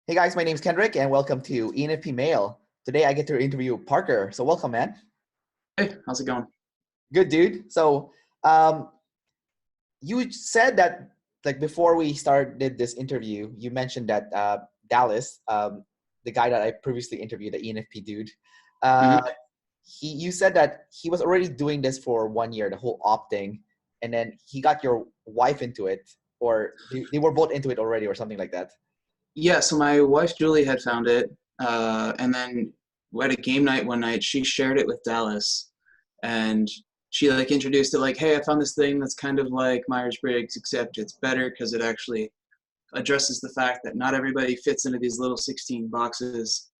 Hey guys, my name's Kendrick and welcome to ENFP Male. Today I get to interview Parker. So welcome, man. Hey, how's it going? Good dude. So um, you said that like before we started this interview, you mentioned that Dallas, the guy that I previously interviewed, the ENFP dude, uh, hmm you said that he was already doing this for 1 year, the whole opting, and then he got your wife into it, or they were both into it already, or something like that. Yeah, so my wife Julie had found it, and then at a game night one night, she shared it with Dallas, and she like introduced it like, "Hey, I found this thing that's kind of like Myers-Briggs, except it's better because it actually addresses the fact that not everybody fits into these little 16 boxes."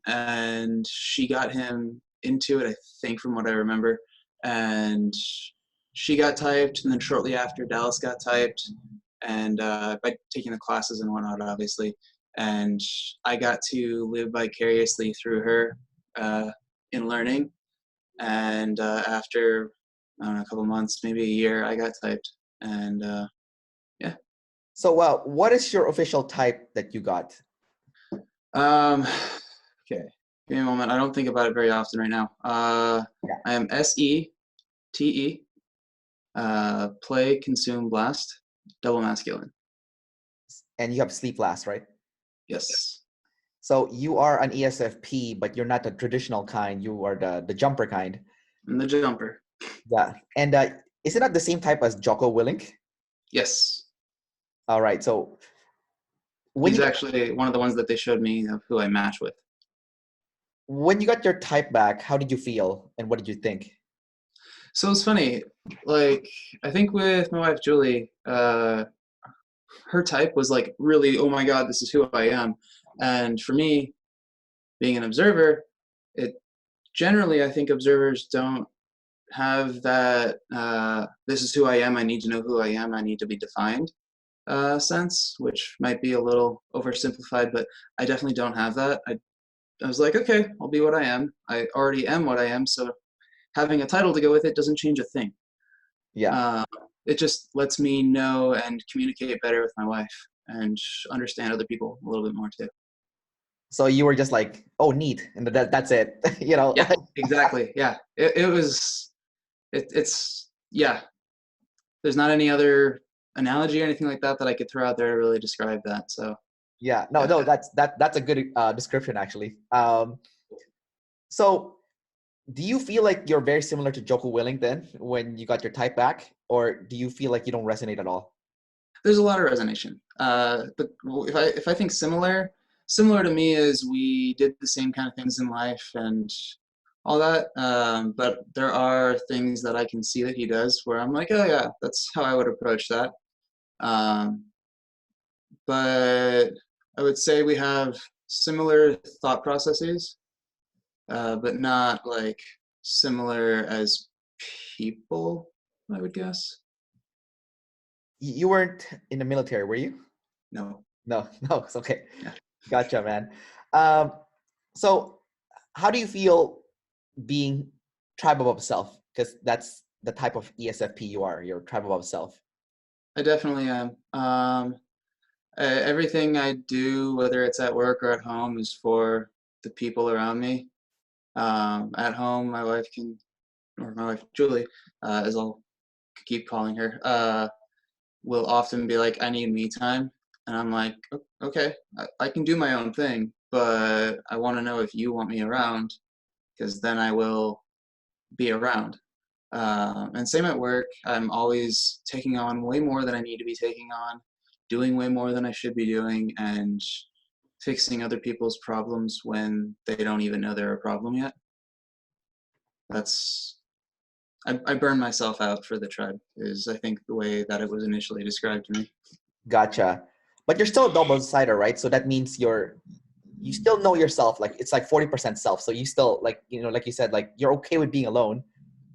And she got him into it, I think, from what I remember, and she got typed, and then shortly after, Dallas got typed, and by taking the classes and whatnot, obviously. And I got to live vicariously through her uh, in learning. And after, I don't know, a couple months, maybe a year, I got typed. And yeah. So, what is your official type that you got? Um, okay. Give me a moment. I don't think about it very often right now. Yeah. I am SETE, play, consume, blast, double masculine. And you have sleep last, right? Yes. So you are an ESFP, but you're not the traditional kind. You are the jumper kind. And the jumper. Yeah. And is it not the same type as Jocko Willink? Yes. All right. So when He's you actually one of the ones that they showed me of who I match with. when you got your type back, how did you feel and what did you think? So it's funny, like I think with my wife Julie, her type was like really, oh my God, this is who I am. And for me, being an observer, it generally I think observers don't have that this is who I am, I need to know who I am, I need to be defined sense, which might be a little oversimplified, but I definitely don't have that. I was like, okay, I'll be what I am. I already am what I am, so having a title to go with it doesn't change a thing. Yeah. Uh, it just lets me know and communicate better with my wife and understand other people a little bit more too. So you were just like, oh, neat, and that's it. Yeah, exactly. Yeah, it was. It's yeah. There's not any other analogy or anything like that that I could throw out there to really describe that. So Yeah. No, yeah. no, that's a good description actually. So do you feel like you're very similar to Joko Willing then when you got your type back, or do you feel like you don't resonate at all? There's a lot of resonation. But if I think similar to me is we did the same kind of things in life and all that. But there are things that I can see that he does where I'm like, oh yeah, that's how I would approach that. Um, but I would say we have similar thought processes, but not like similar as people, I would guess. You weren't in the military, were you? No. No, no, it's okay. Yeah. Gotcha, man. Um, so how do you feel being tribe above self? Because that's the type of ESFP you are. You're tribe above self. I definitely am. Everything I do, whether it's at work or at home, is for the people around me. At home, my wife can, or my wife Julie, as I'll keep calling her, will often be like, "I need me time," and I'm like, "Okay, I can do my own thing, but I want to know if you want me around, because then I will be around." And same at work. I'm always taking on way more than I need to be taking on, doing way more than I should be doing, and fixing other people's problems when they don't even know they're a problem yet. That's I burn myself out for the tribe is I think the way that it was initially described to me. Gotcha. But you're still a double-sider, right? So that means you still know yourself. Like it's like 40% self. So you still like, like you said, like you're okay with being alone.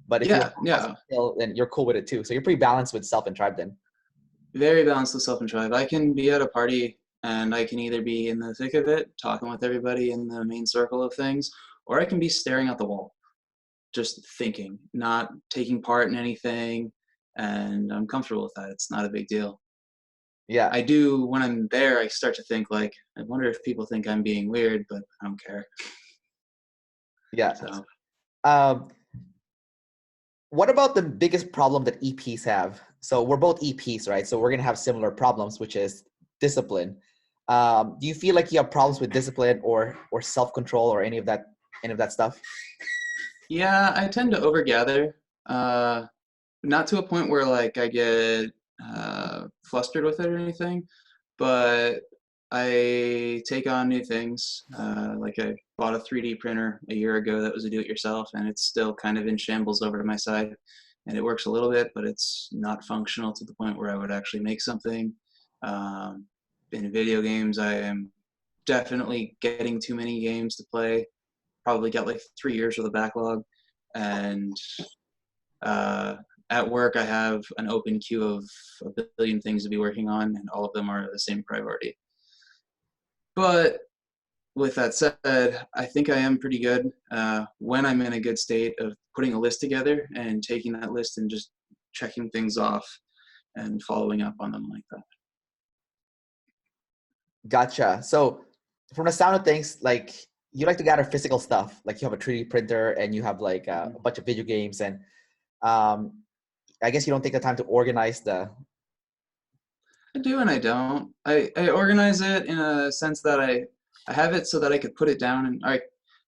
But if you're Yeah, yeah. still, then you're cool with it too. So you're pretty balanced with self and tribe then. Very balanced with self and tribe. I can be at a party and I can either be in the thick of it, talking with everybody in the main circle of things, or I can be staring at the wall, just thinking, not taking part in anything, and I'm comfortable with that. It's not a big deal. Yeah. I do, when I'm there, I start to think like, I wonder if people think I'm being weird, but I don't care. Yeah. So Um, what about the biggest problem that EPs have? So we're both EPs, right? So we're gonna have similar problems, which is discipline. Do you feel like you have problems with discipline or self-control or any of that stuff? yeah, I tend to overgather. Not to a point where like I get flustered with it or anything, but I take on new things. Like I bought a 3D printer a year ago that was a do-it-yourself, and it's still kind of in shambles over to my side. And it works a little bit, but it's not functional to the point where I would actually make something. Um, in video games, I am definitely getting too many games to play. Probably got like 3 years with a backlog, and uh, at work, I have an open queue of a billion things to be working on, and all of them are the same priority. But with that said, I think I am pretty good when I'm in a good state of putting a list together and taking that list and just checking things off and following up on them like that. Gotcha. So from the sound of things, like you like to gather physical stuff, like you have a 3D printer and you have like a bunch of video games, and um, I guess you don't take the time to organize the. I do and I don't. I organize it in a sense that I have it so that I could put it down and I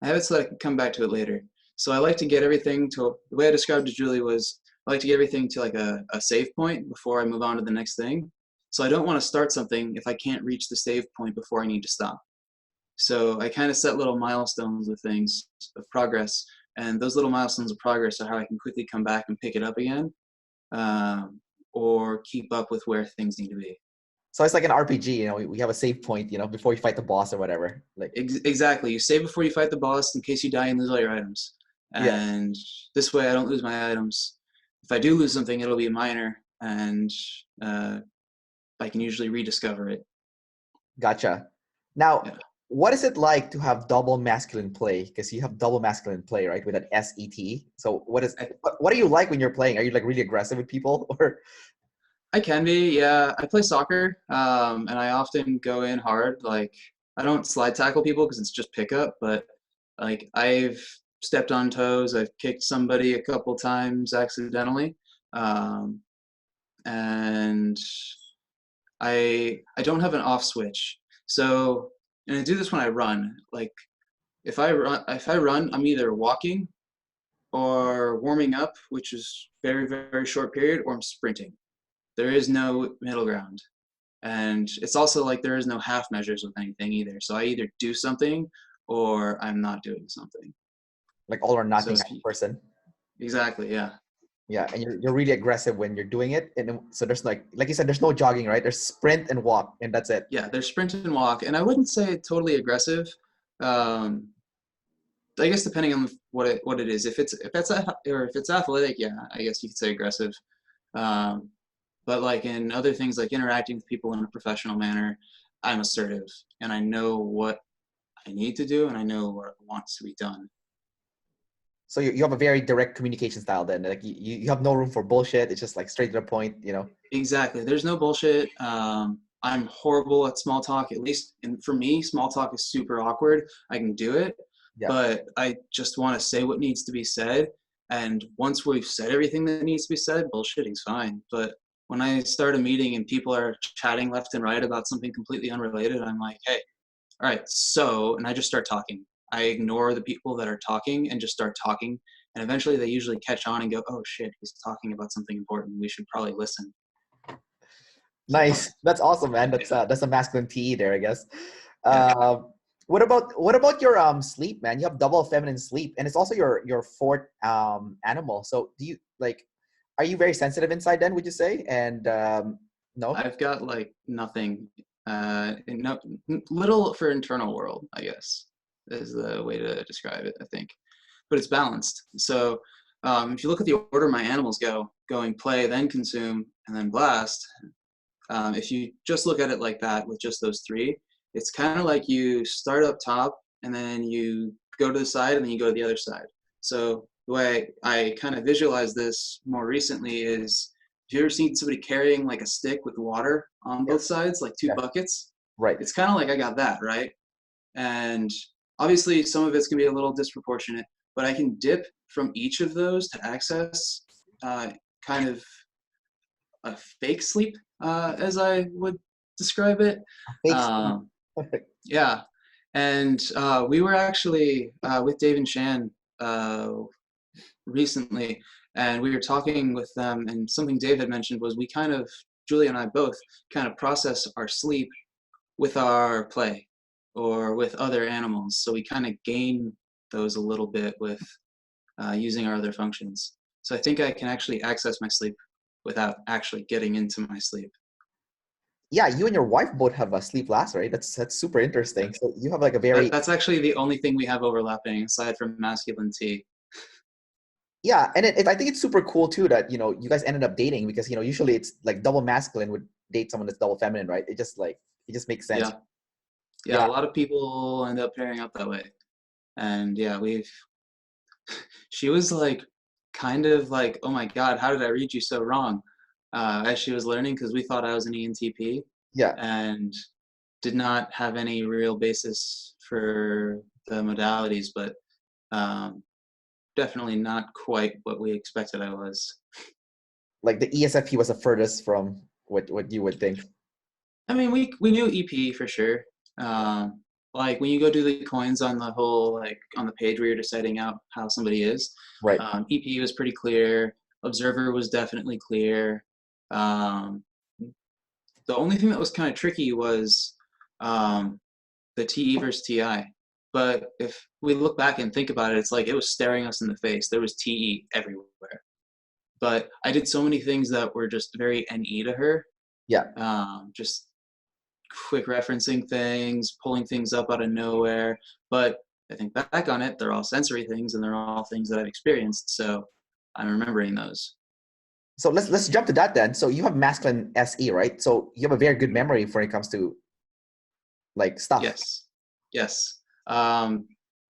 have it so that I can come back to it later. So I like to get everything to the way I described to Julie was I like to get everything to like a save point before I move on to the next thing. So I don't want to start something if I can't reach the save point before I need to stop. So I kind of set little milestones of things of progress, and those little milestones of progress are how I can quickly come back and pick it up again, um, or keep up with where things need to be. So it's like an RPG, you know, we have a save point, you know, before you fight the boss or whatever. Like, Exactly. You save before you fight the boss in case you die and lose all your items. yeah, And this way I don't lose my items. If I do lose something, it'll be minor, and uh, I can usually rediscover it. gotcha. Now, Yeah. what is it like to have double masculine play? Because you have double masculine play, right, with an SET. So I, what do you like when you're playing? Are you like really aggressive with people or? I can be, yeah. I play soccer, and I often go in hard. Like, I don't slide tackle people because it's just pickup, but like I've stepped on toes. I've kicked somebody a couple times accidentally. Um, and I don't have an off switch. So, and I do this when I run. Like if I run, I'm either walking or warming up, which is very very short period, or I'm sprinting. There is no middle ground. And it's also like there is no half measures with anything either. So I either do something or I'm not doing something. Like all or So nothing if kind of you, person? exactly, yeah. Yeah, and you're really aggressive when you're doing it, and so there's like you said, there's no jogging, right? There's sprint and walk, and that's it. Yeah, there's sprint and walk, and I wouldn't say totally aggressive. Um, I guess depending on what it is. If it's athletic, yeah, I guess you could say aggressive. Um, but like in other things like interacting with people in a professional manner, I'm assertive and I know what I need to do and I know what wants to be done. So you have a very direct communication style then. Like you have no room for bullshit. It's just like straight to the point, you know. Exactly. There's no bullshit. I'm horrible at small talk. At least, and for me, small talk is super awkward. I can do it, Yeah. but I just want to say what needs to be said. And once we've said everything that needs to be said, bullshitting's fine. But when I start a meeting and people are chatting left and right about something completely unrelated, I'm like, hey, all right, so, and I just start talking. I ignore the people that are talking and just start talking. And eventually they usually catch on and go, oh shit, he's talking about something important. We should probably listen. So, Nice. That's awesome, man. That's a masculine PE there, I guess. yeah. Um, what about your sleep, man? You have double feminine sleep, and it's also your fourth animal. So do you like? Are you very sensitive inside then? Would you say? And no. I've got like nothing, no, little for internal world, I guess, is the way to describe it, I think. But it's balanced. So if you look at the order my animals go, going play, then consume, and then blast, if you just look at it like that with just those three, it's kind of like you start up top and then you go to the side and then you go to the other side. So the way I kind of visualize this more recently is you ever seen somebody carrying like a stick with water on Yeah. both sides, like two Yeah. buckets? Right. It's kind of like I got that, right? And obviously some of it's gonna be a little disproportionate, but I can dip from each of those to access kind of a fake sleep, as I would describe it. Fake sleep. Um, yeah, and we were actually with Dave and Shan recently, and we were talking with them, and something Dave had mentioned was we kind of, Julia and I both, kind of process our sleep with our play or with other animals. So we kind of gain those a little bit with using our other functions. So I think I can actually access my sleep without actually getting into my sleep. Yeah, you and your wife both have a sleep last, right? That's super interesting. So you have like a very That's actually the only thing we have overlapping aside from masculine T. yeah, and I think it's super cool too that you guys ended up dating because usually it's like double masculine would date someone that's double feminine, right? It just makes sense. Yeah. Yeah, Yeah, a lot of people end up pairing up that way. And yeah, she was like, kind of like, oh my God, how did I read you so wrong? As she was learning, because we thought I was an ENTP yeah. and did not have any real basis for the modalities, but definitely not quite what we expected I was. Like the ESFP was the furthest from what you would think. I mean, we knew EP for sure. Like when you go do the coins on the whole, like on the page where you're deciding out how somebody is, Right. EP was pretty clear. Observer was definitely clear. Um, the only thing that was kind of tricky was the TE versus TI. But if we look back and think about it, it's like it was staring us in the face. There was TE everywhere. But I did so many things that were just very NE to her. Yeah. Just quick referencing things, pulling things up out of nowhere. But I think back on it, they're all sensory things and they're all things that I've experienced. So I'm remembering those. So let's jump to that then. So you have masculine SE, right? So you have a very good memory when it comes to like stuff. Yes. Yes.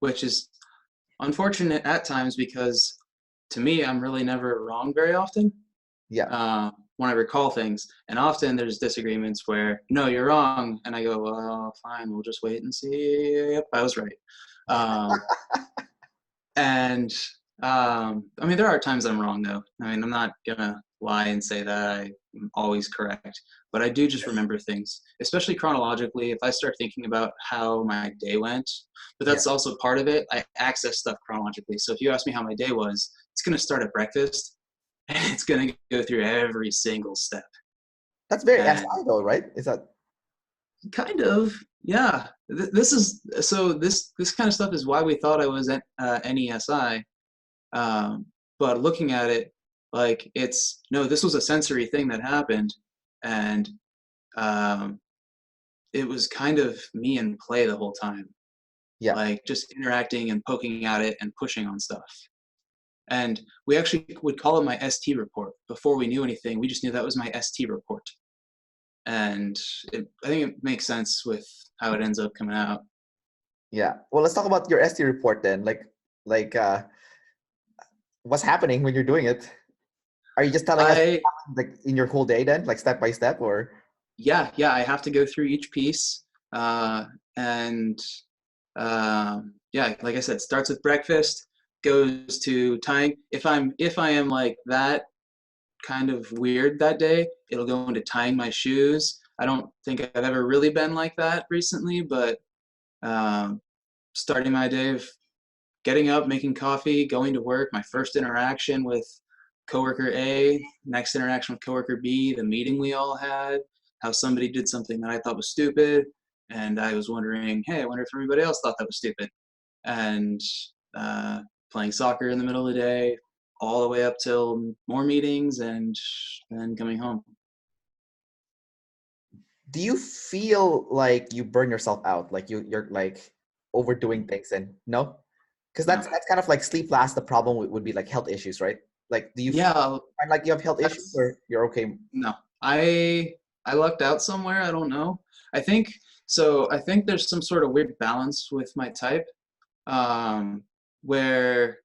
Which is unfortunate at times because to me, I'm really never wrong very often Yeah. when I recall things. And often there's disagreements where, no, you're wrong. And I go, well, fine, we'll just wait and see. Yep, I was right. And I mean, there are times I'm wrong, though. I mean, I'm not going to lie and say that I'm always correct. But I do just remember things, especially chronologically. If I start thinking about how my day went, but Yeah. that's also part of it. I access stuff chronologically. So if you ask me how my day was, it's going to start at breakfast and it's going to go through every single step. That's very And SI though, right? Is that kind of, yeah. This is so. This kind of stuff is why we thought I was at NESI. But looking at it, like it's no. This was a sensory thing that happened, and um, it was kind of me in play the whole time, yeah. like just interacting and poking at it and pushing on stuff. And we actually would call it my ST report. Before we knew anything, we just knew that was my ST report. And I think it makes sense with how it ends up coming out. Yeah. Well, let's talk about your ST report then. Like what's happening when you're doing it? Are you just telling us I like in your whole day then, like step by step or yeah, I have to go through each piece, and yeah, like I said, starts with breakfast, goes to tying. If I am like that kind of weird that day, it'll go into tying my shoes. I don't think I've ever really been like that recently, but um, starting my day of getting up, making coffee, going to work, my first interaction with coworker A, next interaction with coworker B, the meeting we all had, how somebody did something that I thought was stupid, and I was wondering, hey, I wonder if everybody else thought that was stupid, and uh, playing soccer in the middle of the day, all the way up till more meetings, and then coming home. do you feel like you burn yourself out? Like you're like overdoing things and no? Because No. that's kind of like sleep last. The problem would be like health issues, right? Like, do you Yeah, find like you have health issues that's or you're okay? no. I lucked out somewhere. I don't know. I think so. I think there's some sort of weird balance with my type, um, where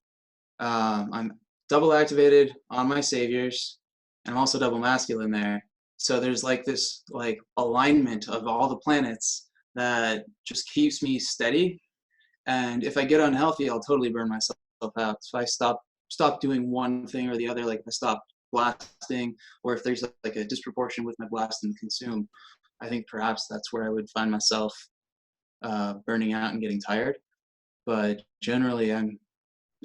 I'm double activated on my saviors, and I'm also double masculine there. So there's like this like alignment of all the planets that just keeps me steady. And if I get unhealthy, I'll totally burn myself out. So I stop doing one thing or the other. Like if I stop blasting, or if there's like a disproportion with my blast and consume, I think perhaps that's where I would find myself burning out and getting tired. But generally, I'm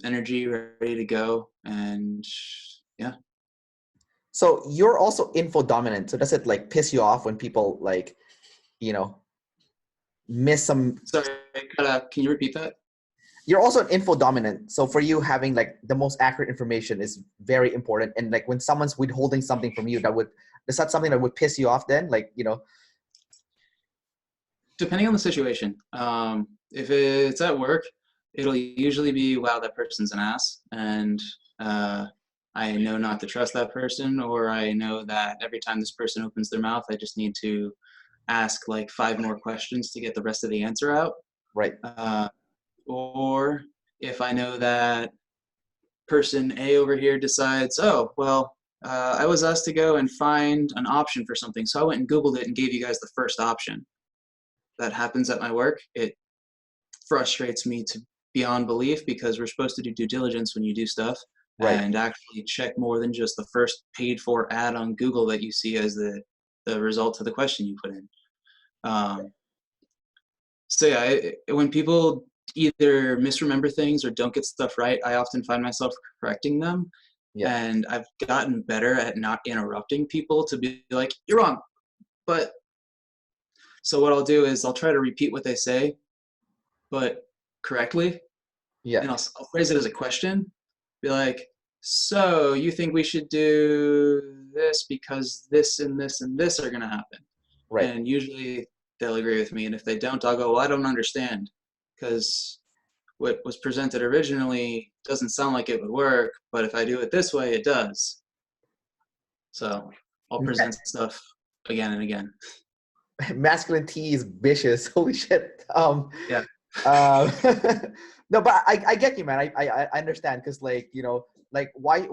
energy ready to go, and yeah. So you're also info dominant. So does it like piss you off when people like, you know, miss some? Sorry, can you repeat that? You're also an info dominant. So for you, having like the most accurate information is very important. And like when someone's withholding something from you, is that something that would piss you off then? Like, you know? Depending on the situation. If it's at work, it'll usually be, wow, that person's an ass, and I know not to trust that person, or I know that every time this person opens their mouth, I just need to ask like 5 more questions to get the rest of the answer out. Right. Or if I know that person A over here decides, oh, well, I was asked to go and find an option for something, so I went and Googled it and gave you guys the first option. That happens at my work. It frustrates me to beyond belief, because we're supposed to do due diligence when you do stuff, Right. and actually check more than just the first paid for ad on Google that you see as the result to the question you put in. So yeah, when people either misremember things or don't get stuff right, I often find myself correcting them. Yeah. And I've gotten better at not interrupting people to be like, you're wrong. But so what I'll do is I'll try to repeat what they say, but correctly. Yeah. And I'll phrase it as a question. Be like, so you think we should do this because this and this and this are going to happen? Right. And usually they'll agree with me. And if they don't, I'll go, well, I don't understand, because what was presented originally doesn't sound like it would work, but if I do it this way, it does. So I'll present stuff again and again. Masculine T is vicious. Holy shit. Yeah. Uh, no, but I get you, man. I understand, because like, you know, like why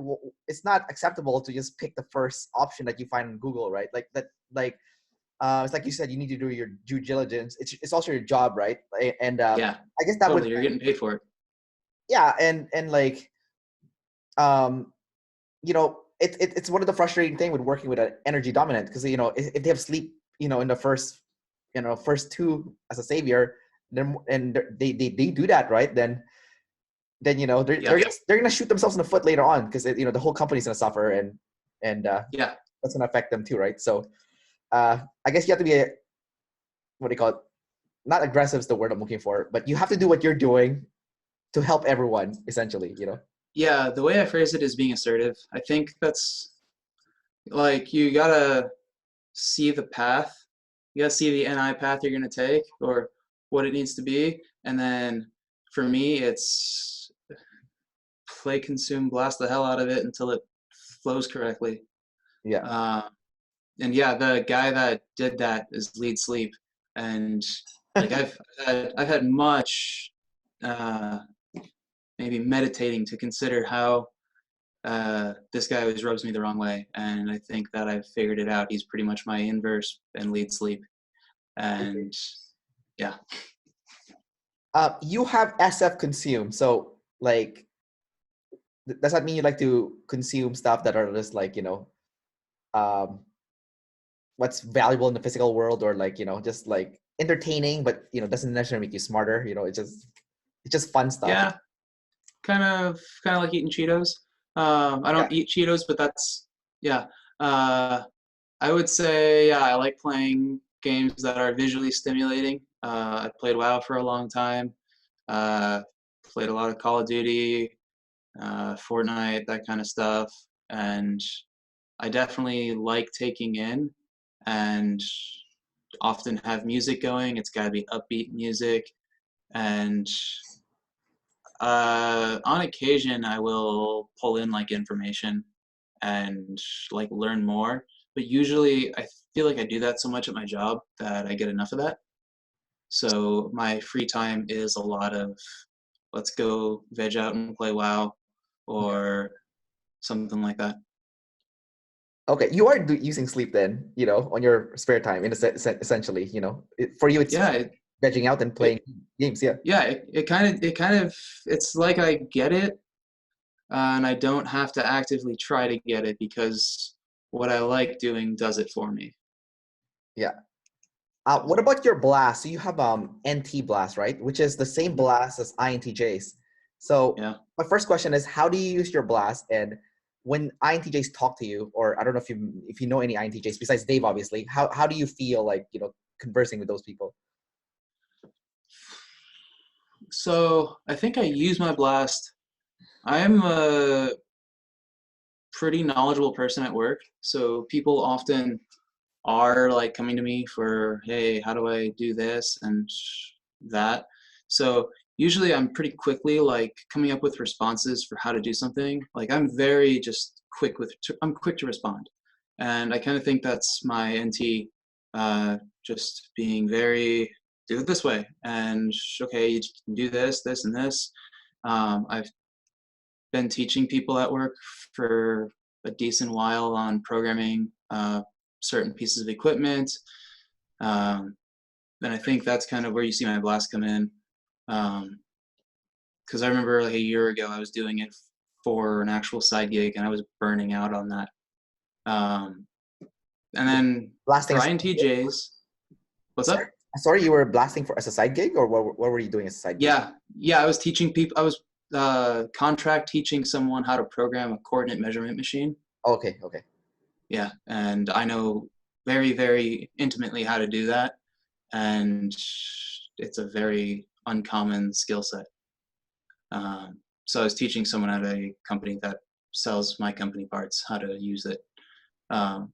it's not acceptable to just pick the first option that you find on Google, right? Like that, like it's like you said, you need to do your due diligence. It's also your job, right? And Yeah. I guess that Totally. would, You're getting paid for it. yeah, and like um you know, it's one of the frustrating thing with working with an energy dominant, because you know if they have sleep, you know, in the first, you know, first 2 as a savior, then and they do that right, then you know Yeah. they're gonna shoot themselves in the foot later on, because you know the whole company's gonna suffer, and Yeah. that's gonna affect them too, right? So I guess you have to be a, what do you call it? Not aggressive is the word I'm looking for, but you have to do what you're doing to help everyone, essentially, you know? Yeah. The way I phrase it is being assertive. I think that's like, you gotta see the path. You gotta see the NI path you're gonna take, or what it needs to be. And then for me, it's play, consume, blast the hell out of it until it flows correctly. Yeah. Uh, and yeah, the guy that did that is Lead Sleep, and like I've had much uh, maybe meditating to consider how this guy always rubs me the wrong way, and I think that I've figured it out. He's pretty much my inverse and Lead Sleep, and yeah. You have SF consume, so like, does that mean you like to consume stuff that are just like, you know, um, what's valuable in the physical world, or like, you know, just like entertaining, but you know, doesn't necessarily make you smarter. You know, it's just fun stuff. Yeah, kind of like eating Cheetos. I Yeah. don't eat Cheetos, but that's yeah. Uh, I would say yeah, I like playing games that are visually stimulating. I played WoW for a long time. Uh, Played a lot of Call of Duty, Fortnite, that kind of stuff, and I definitely like taking in, and often have music going. It's got to be upbeat music, and on occasion, I will pull in like information and like learn more. But usually, I feel like I do that so much at my job that I get enough of that. So my free time is a lot of let's go veg out and play WoW, or something like that. Okay, you are using sleep then, on your spare time, essentially, for you it's Yeah, vegging out and playing it games. Yeah. yeah, it kind of it's like I get it, and I don't have to actively try to get it because what I like doing does it for me. Yeah. What about your blast? So you have NT blast, right? Which is the same Mhm. blast as INTJs. So Yeah. my first question is, how do you use your blast? And when INTJs talk to you, or I don't know if you know any INTJs besides Dave, obviously, how do you feel like conversing with those people? So I think I use my blast. I am a pretty knowledgeable person at work, so people often are like coming to me for, hey, how do I do this and that? So usually I'm pretty quickly like coming up with responses for how to do something. Like I'm very just I'm quick to respond. And I kind of think that's my NT, just being very, do it this way. And okay, you can do this, this, and this. I've been teaching people at work for a decent while on programming certain pieces of equipment. Um, and I think that's kind of where you see my blast come in. Because I remember like a year ago, I was doing it for an actual side gig and I was burning out on that. Um, and then Blasting for as a side gig? INTJs, what's Sorry, up? sorry, you were blasting for as a side gig, or what were you doing as a side gig? Yeah, I was teaching people, I was contract teaching someone how to program a coordinate measurement machine. Okay, okay. Yeah, and I know very, very intimately how to do that, and it's a very uncommon skill set. So I was teaching someone at a company that sells my company parts how to use it. Um,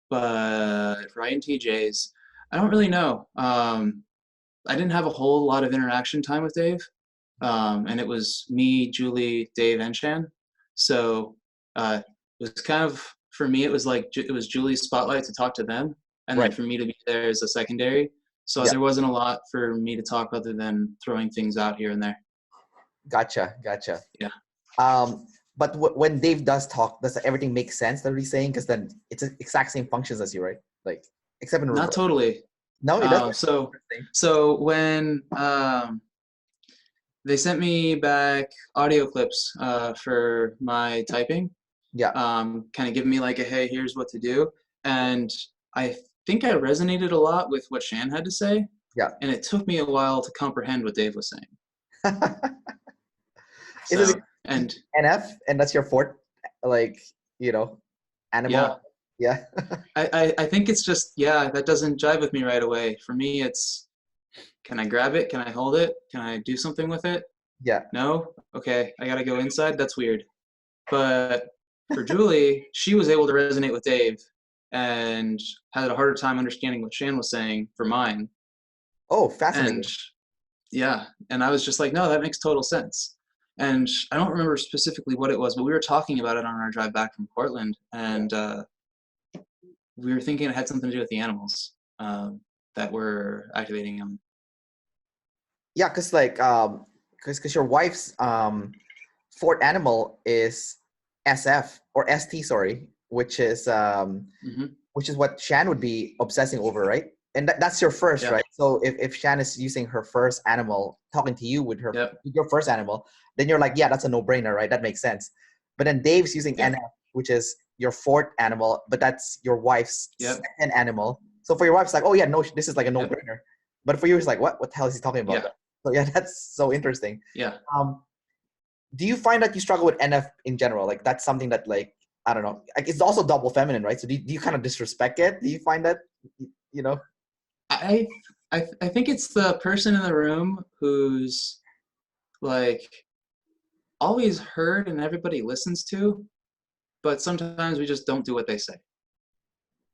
but for INTJs, I don't really know. I didn't have a whole lot of interaction time with Dave, and it was me, Julie, Dave, and Shan. So it was kind of for me. It was like it was Julie's spotlight to talk to them, and then Right. for me to be there as a secondary. So Yeah. there wasn't a lot for me to talk other than throwing things out here and there. Gotcha. Gotcha. Yeah. Um, but when Dave does talk, does everything make sense that he's saying? Because then it's the exact same functions as you, right? Like, except in Not reverse. totally. No, it doesn't. Uh, so Interesting. so when they sent me back audio clips for my typing, Yeah. kind of giving me like a hey, here's what to do, and I think I resonated a lot with what Shan had to say, Yeah. and it took me a while to comprehend what Dave was saying. Is it So and NF and that's your fourth, like, you know, yeah, animal? Yeah. I think it's just yeah that doesn't jive with me right away. For me, it's can I grab it? Can I hold it? Can I do something with it? Yeah. No? Okay, I gotta go inside? That's weird. But for Julie, she was able to resonate with Dave and had a harder time understanding what Shan was saying for mine. Oh, And fascinating. yeah, and I was just like, no, that makes total sense. And I don't remember specifically what it was, but we were talking about it on our drive back from Portland, and we were thinking it had something to do with the animals that were activating them. Yeah, because your wife's fourth animal is SF or ST, sorry, Hmm. which is what Shan would be obsessing over, right? And that's your first, Yeah. right? So if Shan is using her first animal, talking to you with Yep. your first animal, then you're like, yeah, that's a no-brainer, right? That makes sense. But then Dave's using Yeah. NF, which is your fourth animal, but that's your wife's Yep. second animal. So for your wife's like, oh yeah, no, this is like a Yep. no-brainer. But for you, it's like, what the hell is he talking about? Yeah. So yeah, that's so interesting. Yeah. Um, do you find that you struggle with NF in general? Like that's something that like I don't know. Like it's also double feminine, right? So do you kind of disrespect it? Do you find that you know? I, I think it's the person in the room who's like always heard and everybody listens to, but sometimes we just don't do what they say.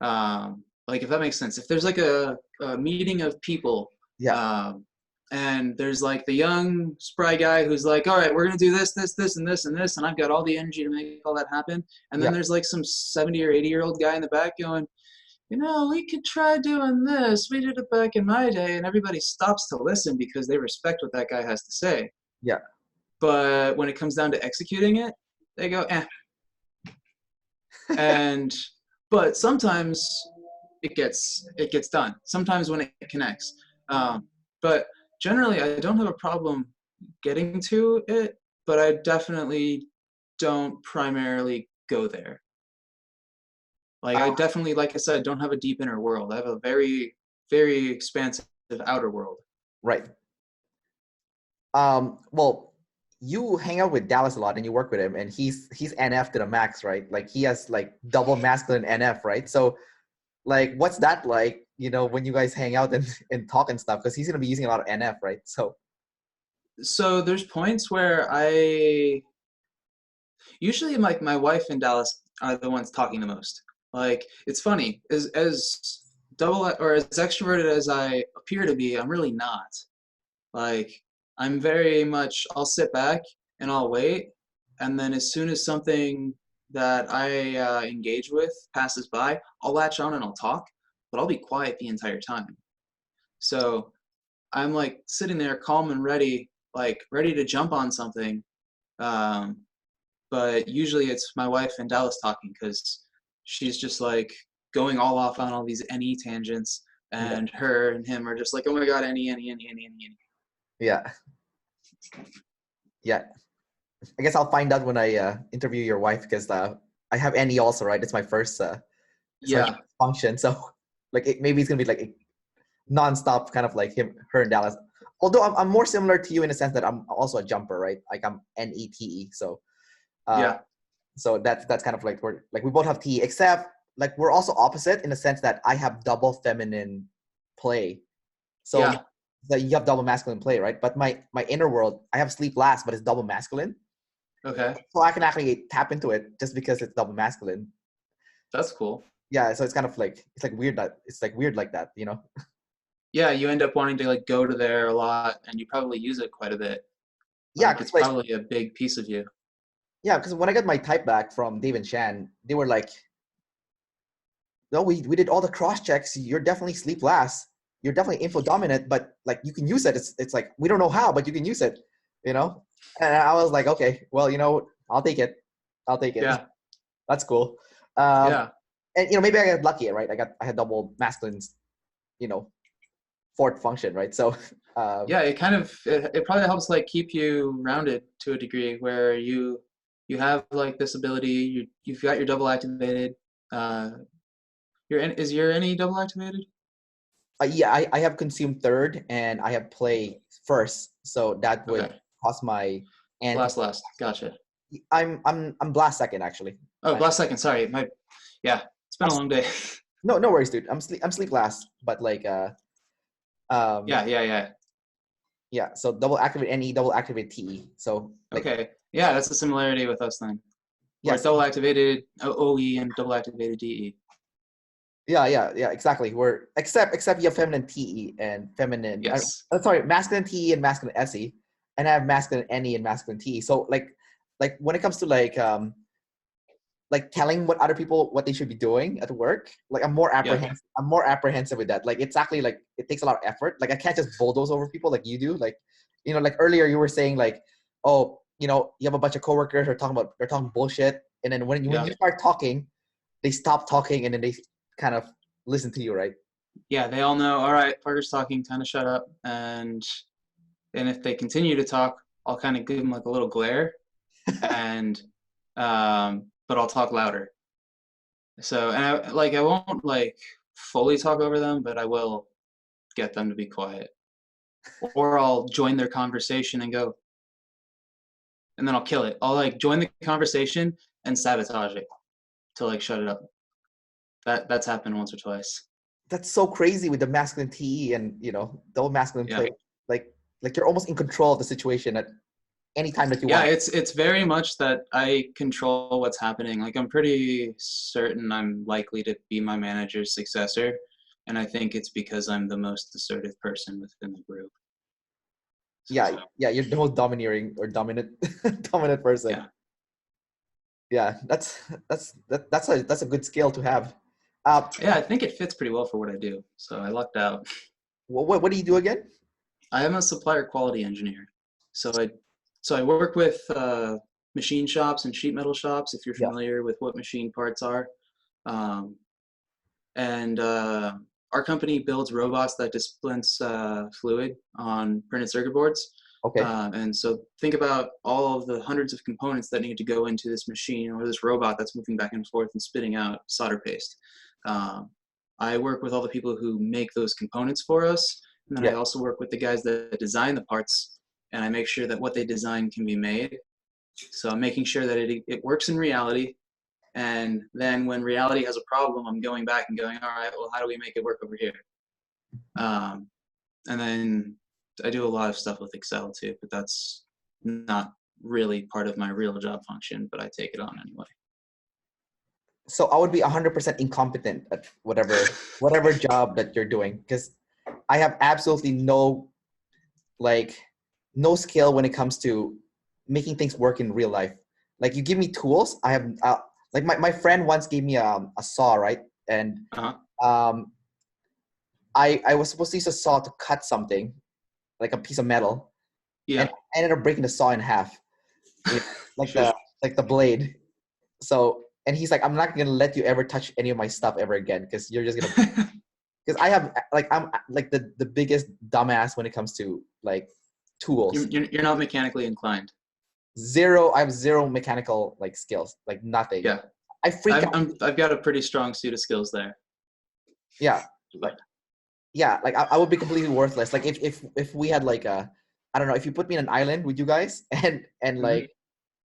Like if that makes sense. If there's like a meeting of people, Yeah, um, and there's like the young spry guy who's like, all right, we're gonna do this, this, this, and this, and this, and I've got all the energy to make all that happen. And then yeah, there's like some 70 or 80-year-old guy in the back going, you know, we could try doing this. We did it back in my day, and everybody stops to listen because they respect what that guy has to say. yeah, But when it comes down to executing it, they go, eh. And but sometimes it gets done. Sometimes when it connects, but generally I don't have a problem getting to it. But I definitely don't primarily go there. Like I Uh, definitely, like I said, don't have a deep inner world. I have a very, very expansive outer world. right. Well, you hang out with Dallas a lot and you work with him, and he's NF to the max, right? Like he has like double masculine NF, right? So like, what's that like? You know, when you guys hang out and talk and stuff, because he's gonna be using a lot of NF, right? So So there's points where I usually like my wife and Dallas are the ones talking the most. Like it's funny, as double or as extroverted as I appear to be, I'm really not. Like I'm very much I'll sit back and I'll wait, and then as soon as something that I engage with passes by, I'll latch on and I'll talk, but I'll be quiet the entire time. So I'm like sitting there calm and ready, like ready to jump on something. Um, but usually it's my wife and Dallas talking because she's just like going all off on all these any tangents, yeah, and her and him are just like, oh my god, any. yeah, yeah. I guess I'll find out when I interview your wife because I have Annie also, right? It's my Yeah, first function, so like maybe it's gonna be like a nonstop kind of like her and Dallas. Although I'm more similar to you in the sense that I'm also a jumper, right? Like I'm NETE, so uh, yeah, so that's kind of like we're like we both have T, except like we're also opposite in the sense that I have double feminine play. So yeah. you have double masculine play, right? But my inner world, I have sleep last, but it's double masculine. Okay, So I can actually tap into it just because it's double masculine. that's cool. Yeah, so it's kind of like it's like weird like that, you know? Yeah, you end up wanting to like go to there a lot, and you probably use it quite a bit. Yeah, Like because it's like probably a big piece of you. yeah, because when I got my type back from Dave and Shan, they were like, no, we did all the cross checks. You're definitely sleep last. You're definitely info dominant, but like you can use it. It's like we don't know how, but you can use it, you know? And I was like, okay, well, you know, I'll take it. I'll take it. Yeah, That's cool. Um, yeah, and you know, maybe I got lucky, right? I had double masculines, you know, fourth function, right? So yeah. It kind of it probably helps like keep you rounded to a degree where you have like this ability. You've got your double activated. Uh, is your any double activated? yeah, I have consumed third and I have play first, so that would Okay, cost my and last. Gotcha. I'm blast second actually. Oh, I, last second. Sorry, my yeah. It's been I'm a long day. no worries, dude. I'm sleep last, but like um Yeah. yeah, so double activate NE, double activate TE. So like Okay. Yeah, that's a similarity with us then. We're yes, double activated OE and double activated DE. yeah, exactly. We're except you have feminine TE and feminine Yes. sorry, masculine TE and masculine SE, and I have masculine NE and masculine TE. So like when it comes to like telling what other people what they should be doing at work, like Yeah. I'm more apprehensive with that. Like it's actually like it takes a lot of effort. Like I can't just bulldoze over people like you do. Like, you know, like earlier you were saying like, oh, you know, you have a bunch of coworkers who are they're talking bullshit, and then when Yeah. you start talking, they stop talking and then they kind of listen to you, right? Yeah. They all know. All right, Parker's talking. Kind of shut up. And if they continue to talk, I'll kind of give them like a little glare, and but I'll talk louder. So and I won't like fully talk over them, but I will get them to be quiet, or I'll join their conversation and go, and then I'll kill it. I'll like join the conversation and sabotage it to like shut it up. That's happened once or twice. That's so crazy with the masculine TE and you know double masculine Yeah. play. Like like you're almost in control of the situation at any time that you Yeah, want. it's very much that I control what's happening. Like I'm pretty certain I'm likely to be my manager's successor, and I think it's because I'm the most assertive person within the group. Yeah, So, yeah, you're the most domineering or dominant dominant person. yeah. Yeah, that's a good skill to have. Yeah, I think it fits pretty well for what I do. So I lucked out. What do you do again? I am a supplier quality engineer. So I work with machine shops and sheet metal shops, if you're Yeah. familiar with what machine parts are. And our company builds robots that dispense fluid on printed circuit boards. Okay. And so think about all of the hundreds of components that need to go into this machine or this robot that's moving back and forth and spitting out solder paste. I work with all the people who make those components for us. And then I also work with the guys that design the parts, and I make sure that what they design can be made. So I'm making sure that it works in reality. And then when reality has a problem, I'm going back and going, all right, well, how do we make it work over here? And then I do a lot of stuff with Excel too, but that's not really part of my real job function, but I take it on anyway. So I would be 100% incompetent at whatever job that you're doing, because I have absolutely no skill when it comes to making things work in real life. Like, you give me tools, I have like my friend once gave me a saw, right? And I was supposed to use a saw to cut something, like a piece of metal. Yeah. And I ended up breaking the saw in half, like the blade. So, and he's like, I'm not gonna let you ever touch any of my stuff ever again, because you're just gonna. Because I'm like the biggest dumbass when it comes to like tools. You're not mechanically inclined. I have zero mechanical like skills, like nothing. Yeah. I freak out. I've got a pretty strong suit of skills there. Yeah. Like I would be completely worthless. Like if we had like I don't know, if you put me in an island with you guys and like,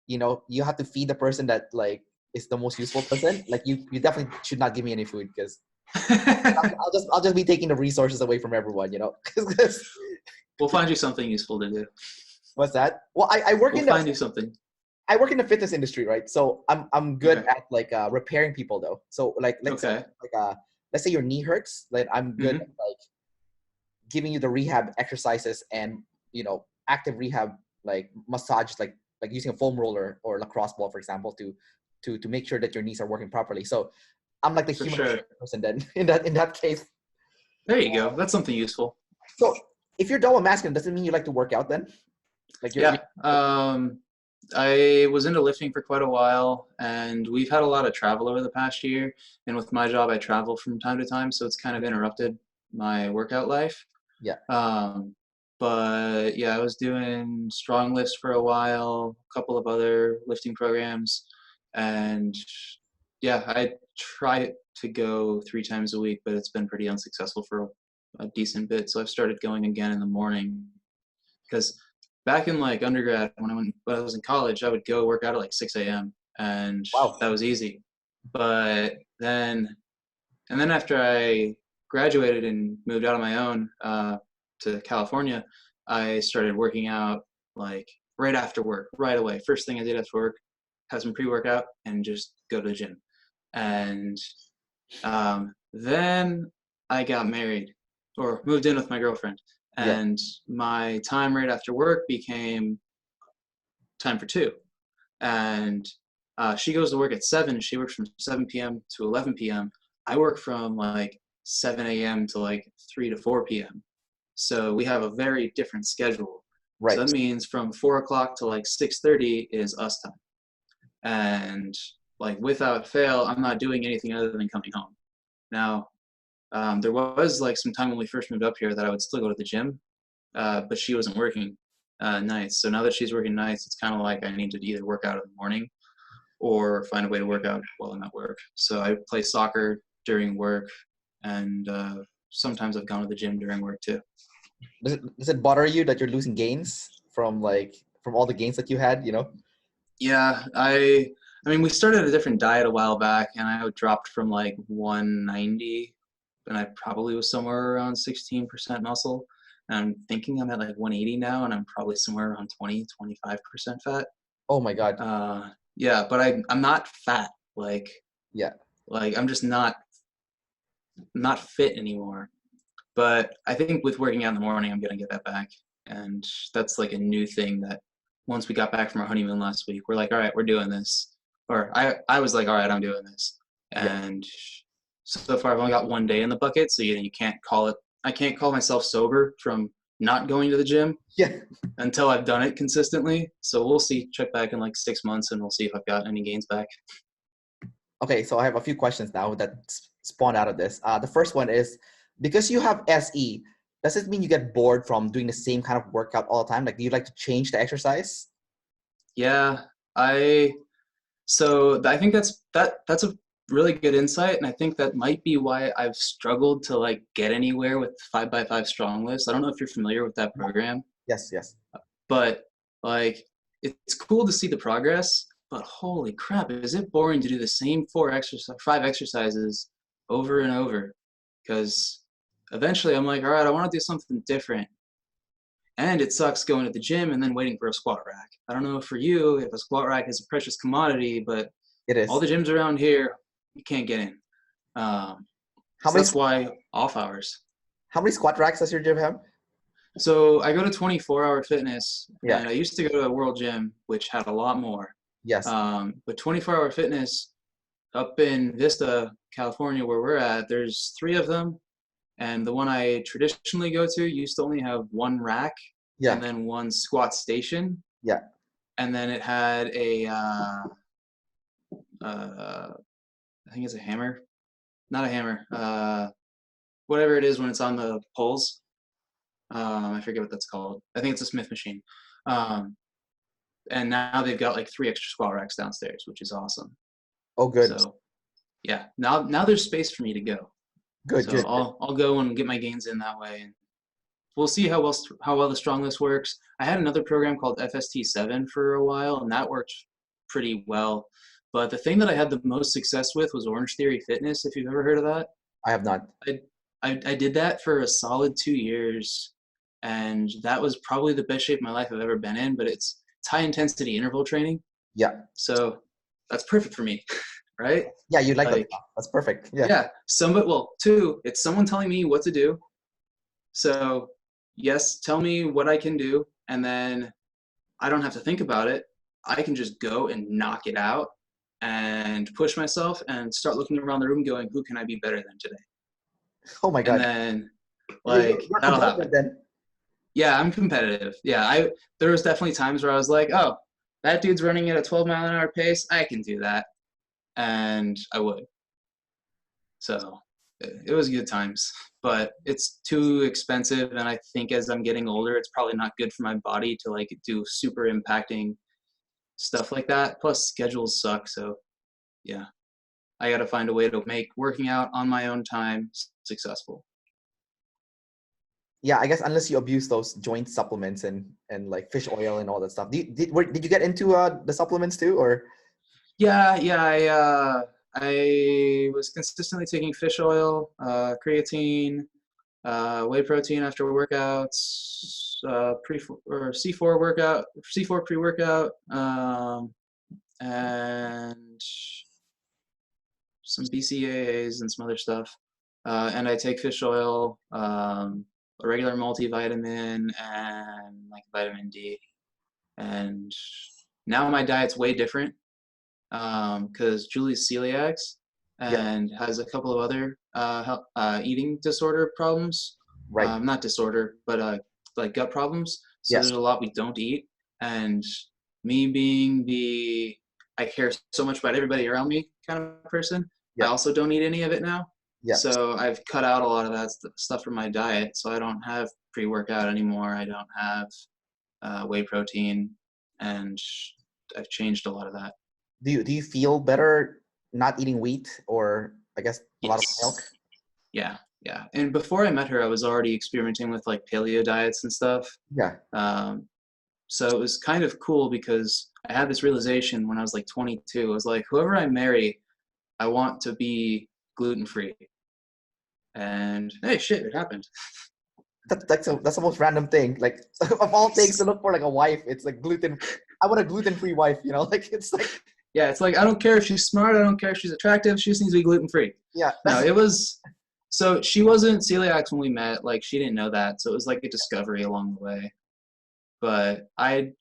you know, you have to feed the person that like is the most useful person, like you definitely should not give me any food, because I'll just be taking the resources away from everyone, you know. We'll find you something useful to do. What's that? Well, we'll find you something. I work in the fitness industry, right? So I'm good at like repairing people though. So like let's say your knee hurts, like I'm good at like giving you the rehab exercises and, you know, active rehab, like massage, like using a foam roller or lacrosse ball, for example, to make sure that your knees are working properly. So I'm like the human person then in that case. There you go. That's something useful. So if you're double masculine, does it mean you like to work out then? Like I was into lifting for quite a while, and we've had a lot of travel over the past year. And with my job, I travel from time to time, so it's kind of interrupted my workout life. Yeah. But yeah, I was doing strong lifts for a while, a couple of other lifting programs, and yeah, I try to go 3 times a week, but it's been pretty unsuccessful for a decent bit. So I've started going again in the morning, because back in like undergrad, when I was in college, I would go work out at like 6 a.m. and that was easy. But then after I graduated and moved out on my own to California, I started working out like right after work, right away. First thing I did after work, have some pre-workout and just go to the gym. And then I got married, or moved in with my girlfriend. And my time right after work became time for 2. And she goes to work at 7. She works from 7 p.m. to 11 p.m. I work from like 7 a.m. to like 3 to 4 p.m. So we have a very different schedule. Right. So that means from 4 o'clock to like 6:30 is us time. And like without fail, I'm not doing anything other than coming home. Now, there was like some time when we first moved up here that I would still go to the gym, but she wasn't working nights. So now that she's working nights, it's kind of like I need to either work out in the morning or find a way to work out while I'm at work. So I play soccer during work, and sometimes I've gone to the gym during work too. Does it bother you that you're losing gains from all the gains that you had, you know? Yeah, I mean, we started a different diet a while back, and I dropped from like 190, and I probably was somewhere around 16% muscle. And I'm thinking I'm at like 180 now, and I'm probably somewhere around 25% fat. Oh my God. Yeah, but I'm not fat. Like I'm just not fit anymore. But I think with working out in the morning, I'm gonna get that back, and that's like a new thing that once we got back from our honeymoon last week, we're like, all right, we're doing this. Or I was like, all right, I'm doing this. And so far I've only got 1 day in the bucket, so you can't call it. I can't call myself sober from not going to the gym until I've done it consistently. So we'll see. Check back in like 6 months, and we'll see if I've got any gains back. Okay, so I have a few questions now that spawned out of this. The first one is, because you have SE, does it mean you get bored from doing the same kind of workout all the time? Like, do you like to change the exercise? Yeah, I think that's a really good insight, and I think that might be why I've struggled to like get anywhere with 5x5 strong list. I don't know if you're familiar with that program, Yes, yes. but like it's cool to see the progress, but holy crap, is it boring to do the same 5 exercises over and over? Because eventually I'm like, all right, I want to do something different. And it sucks going to the gym and then waiting for a squat rack. I don't know for you if a squat rack is a precious commodity, but It all is. the gyms around here, you can't get in. How So many that's why off hours. how many squat racks does your gym have? So I go to 24-hour fitness, Yeah. and I used to go to a world gym, which had a lot more. Yes. But 24-hour fitness up in Vista, California, where we're at, there's 3 of them. And the one I traditionally go to used to only have 1 rack and Yeah. then 1 squat station. Yeah. And then it had a, I think it's a hammer. Not a hammer. Whatever it is when it's on the poles. I forget what that's called. I think it's a Smith machine. Um, and now they've got like 3 extra squat racks downstairs, which is awesome. Oh, good. So yeah, now there's space for me to go. Good. So Good. I'll go and get my gains in that way, and we'll see how well the strong list works. I had another program called FST7 for a while, and that worked pretty well. But the thing that I had the most success with was Orange Theory Fitness. If you've ever heard of that, I have not. I did that for a solid 2 years, and that was probably the best shape of my life I've ever been in. But it's high intensity interval training, Yeah. so that's perfect for me, right? Yeah, you like that Like, stuff. That's perfect. Yeah. yeah, it's someone telling me what to do. So, yes, tell me what I can do, and then I don't have to think about it. I can just go and knock it out and push myself and start looking around the room going, who can I be better than today? Oh my And God. then, You're, like, you're that'll competitive happen. then. Yeah, I'm competitive. Yeah, there was definitely times where I was like, oh, that dude's running at a 12-mile-an-hour pace. I can do that. And I would. So it was good times, but it's too expensive. And I think as I'm getting older, it's probably not good for my body to like do super impacting stuff like that. Plus schedules suck. So yeah, I got to find a way to make working out on my own time successful. Yeah, I guess unless you abuse those joint supplements and like fish oil and all that stuff. Did you get into the supplements too, or? Yeah. I was consistently taking fish oil, creatine, whey protein after workouts, C4 workout, C4 pre-workout, and some BCAAs and some other stuff. And I take fish oil, a regular multivitamin, and like vitamin D. And now my diet's way different because Julie's celiacs Yeah, and has a couple of other eating disorder problems. right. Not disorder, but like gut problems. So Yes. there's a lot we don't eat. And me being I care so much about everybody around me kind of person, I Yeah. also don't eat any of it now. Yeah. So I've cut out a lot of that stuff from my diet. So I don't have pre-workout anymore. I don't have whey protein, and I've changed a lot of that. Do you feel better not eating wheat or I guess a lot of milk? Yes. Yeah. And before I met her, I was already experimenting with like paleo diets and stuff. Yeah. So it was kind of cool because I had this realization when I was like 22. I was like, whoever I marry, I want to be gluten free. And hey, shit, it happened. That's the most random thing. Like of all things to look for like a wife, it's like gluten. I want a gluten-free wife, you know? Like it's like Yeah, it's like I don't care if she's smart, I don't care if she's attractive, she just needs to be gluten free. yeah. No, so she wasn't celiac when we met, like she didn't know that. So it was like a discovery along the way. But I've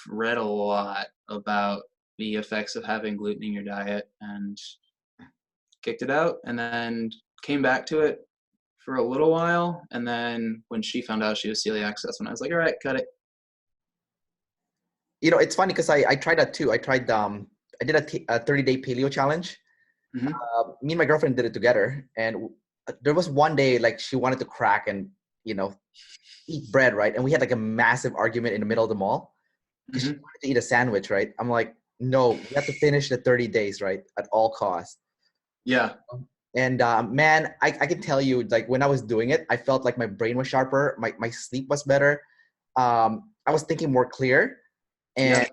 read a lot about the effects of having gluten in your diet and kicked it out and then came back to it for a little while. And then when she found out she was celiac, that's when I was like, all right, cut it. You know, it's funny because I tried that too. I tried I did a 30-day paleo challenge. Mm-hmm. Me and my girlfriend did it together, and there was one day like she wanted to crack and eat bread, right? And we had like a massive argument in the middle of the mall because she Mm-hmm. wanted to eat a sandwich, right? I'm like, no, we have to finish the 30 days, right, at all costs. Yeah. And man, I can tell you, like when I was doing it, I felt like my brain was sharper, my sleep was better. I was thinking more clear, Yeah. and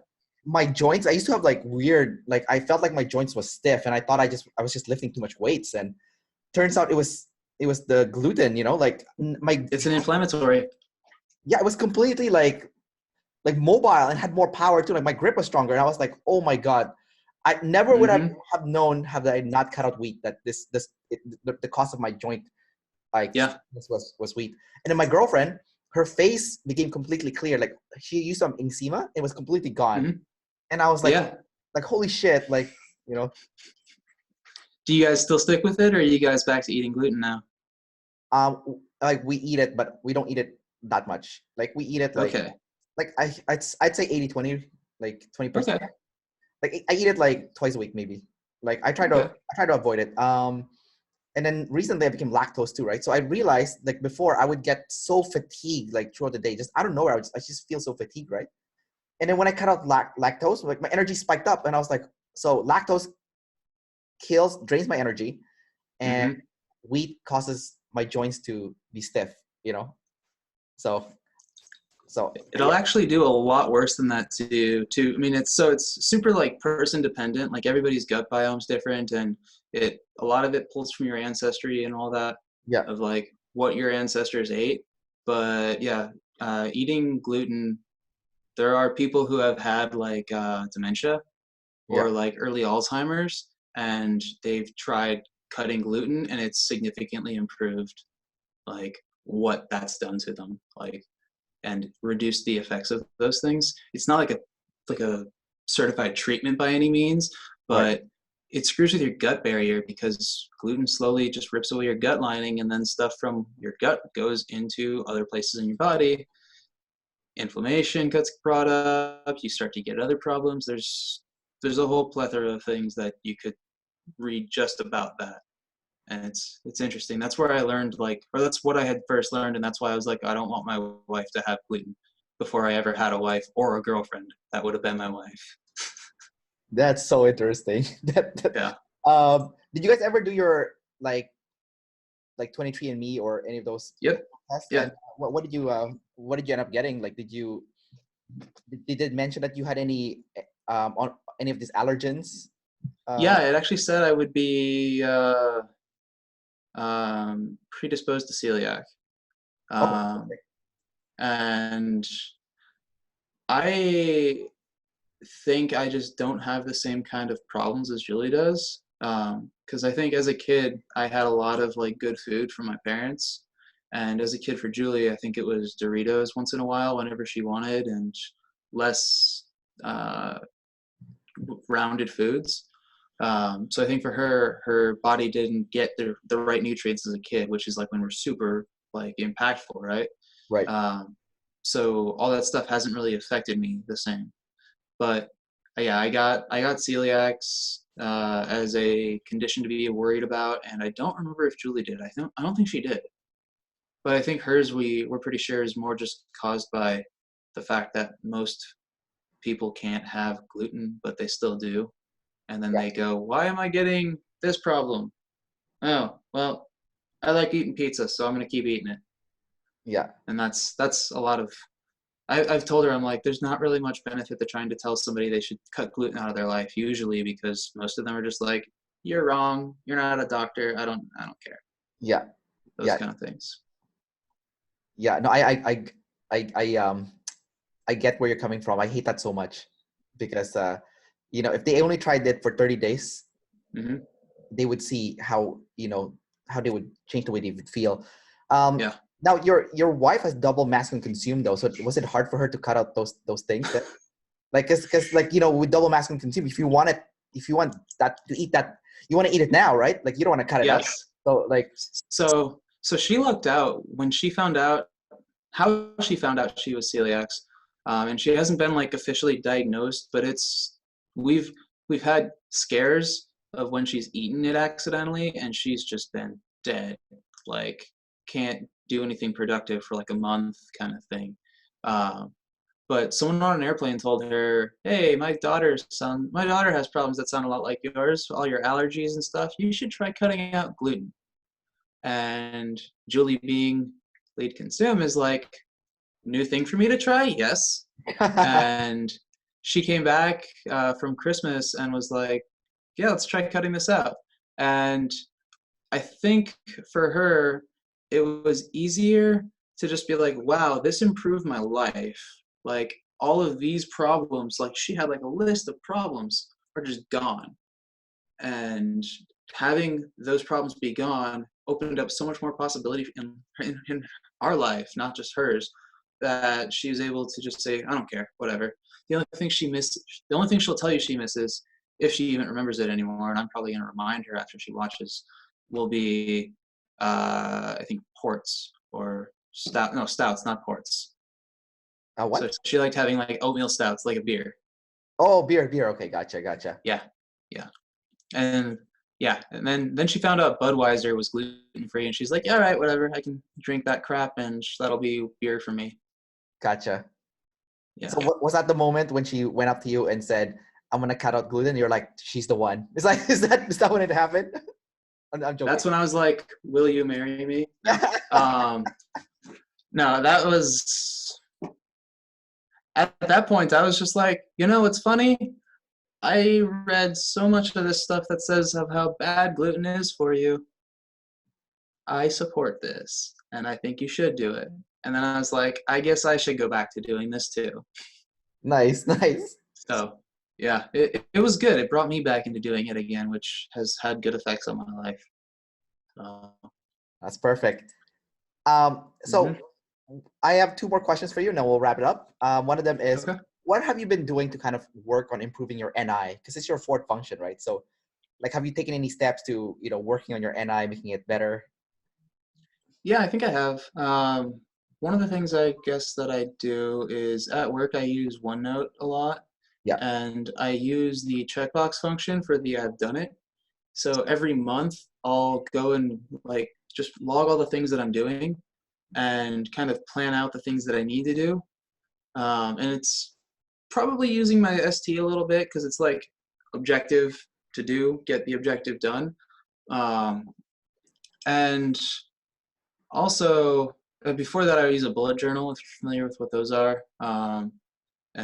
my joints. I used to have like weird, like I felt like my joints was stiff, and I thought I was just lifting too much weights, and turns out it was the gluten. Like my It's an inflammatory. yeah, it was completely like mobile and had more power too. Like my grip was stronger, and I was like, oh my god. I never would Mm-hmm. have known had I not cut out wheat that the cost of my joint like Yeah. this was wheat. And then my girlfriend, her face became completely clear. Like she used some eczema, it was completely gone. Mm-hmm. And I was Yeah. like holy shit, like Do you guys still stick with it, or are you guys back to eating gluten now? like we eat it, but we don't eat it that much. Like we eat it Okay. like I'd say 80-20, like 20%. Okay. Like I eat it like twice a week maybe. Like Okay. I try to avoid it. And then recently I became lactose too, right? So I realized like before I would get so fatigued like throughout the day, just I don't know where I just feel so fatigued, right? And then when I cut out lactose, like my energy spiked up, and I was like, so lactose drains my energy, and Mm-hmm. wheat causes my joints to be stiff. So It'll yeah, actually do a lot worse than that too. I mean, it's super like person dependent. Like everybody's gut biome's different, and a lot of it pulls from your ancestry and all that yeah, of like what your ancestors ate. But yeah, eating gluten, there are people who have had like dementia yeah, or like early Alzheimer's, and they've tried cutting gluten, and it's significantly improved like what that's done to them. Like and reduce the effects of those things. It's not like a certified treatment by any means, right, but it screws with your gut barrier because gluten slowly just rips away your gut lining, and then stuff from your gut goes into other places in your body. Inflammation gets brought up. You start to get other problems. There's a whole plethora of things that you could read just about that, and it's interesting. That's where I learned or that's what I had first learned, and that's why I was like, I don't want my wife to have gluten before I ever had a wife or a girlfriend. That would have been my wife. that's so interesting. Yeah. Did you guys ever do your like 23andMe or any of those Yep. tests? Yeah. And what did you end up getting? Like, did it mention that you had any on any of these allergens? Yeah. It actually said I would be predisposed to celiac, Oh, um, okay. and I think I just don't have the same kind of problems as Julie does. Because I think as a kid, I had a lot of like good food from my parents. And as a kid for Julie, I think it was Doritos once in a while whenever she wanted, and less uh, rounded foods. So I think for her, her body didn't get the right nutrients as a kid, which is like when we're super like impactful, right? Right. Um, so all that stuff hasn't really affected me the same. But yeah, I got celiacs as a condition to be worried about, and I don't remember if Julie did. I don't think she did, but I think hers we're pretty sure is more just caused by the fact that most people can't have gluten, but they still do, and then Yeah. they go, "Why am I getting this problem?" Oh, well, I like eating pizza, so I'm gonna keep eating it, Yeah. and that's a lot of I've told her, I'm like, there's not really much benefit to trying to tell somebody they should cut gluten out of their life usually, because most of them are just like, you're wrong, you're not a doctor, I don't care, Yeah. those Yeah. kind of things. Yeah. No, I I I get where you're coming from. I hate that so much because if they only tried it for 30 days, Hmm. they would see how they would change the way they would feel. Um, Yeah. Now your wife has double masculine consumed though, so was it hard for her to cut out those things that like because like with double masculine consumed, if you want that to eat that, you want to eat it now, right? Like you don't want to cut it out. Yes. So like So she lucked out when she found out how she found out she was celiac, and she hasn't been like officially diagnosed, but we've we've had scares of when she's eaten it accidentally, and she's just been dead, like can't do anything productive for like a month, kind of thing. Um, but someone on an airplane told her, "Hey, my daughter has problems that sound a lot like yours, all your allergies and stuff. You should try cutting out gluten." And Julie, being lead consume, is like, "New thing for me to try? Yes." And she came back from Christmas and was like, "Yeah, let's try cutting this out." And I think for her, it was easier to just be like, "Wow, this improved my life." Like all of these problems, like she had like a list of problems are just gone. And having those problems be gone opened up so much more possibility in our life, not just hers, that she was able to just say, "I don't care, whatever." The only thing she'll tell you she misses, if she even remembers it anymore, and I'm probably going to remind her after she watches, will be, I think, ports or stout. No, stouts, not ports. So What? she liked having like oatmeal stouts, like a beer. Oh, beer. Okay, gotcha. Yeah, yeah. And yeah, and then she found out Budweiser was gluten free, and she's like, "Yeah, all right, whatever, I can drink that crap, and that'll be beer for me." Gotcha. Yeah, So what was that the moment when she went up to you and said, "I'm gonna cut out gluten"? You're like, "She's the one." It's like, is that when it happened? I'm joking. that's when I was like, "Will you marry me?" No, um, no, that was at that point. I was just like, it's funny. I read so much of this stuff that says of how bad gluten is for you. I support this, and I think you should do it. And then I was like, I guess I should go back to doing this too. Nice, nice. So yeah, it was good. It brought me back into doing it again, which has had good effects on my life. Uh, That's perfect. So mhm. I have two more questions for you, and then we'll wrap it up. One of them is, Okay. what have you been doing to kind of work on improving your NI? Because it's your fourth function, right? So, like, have you taken any steps to, working on your NI, making it better? Yeah, I think I have. One of the things I guess that I do is at work I use OneNote a lot, Yeah. and I use the checkbox function for the I've done it. So every month I'll go and like just log all the things that I'm doing and kind of plan out the things that I need to do. And it's probably using my ST a little bit because it's like objective to do, get the objective done. Um, and also, before that, I would use a bullet journal if you're familiar with what those are. And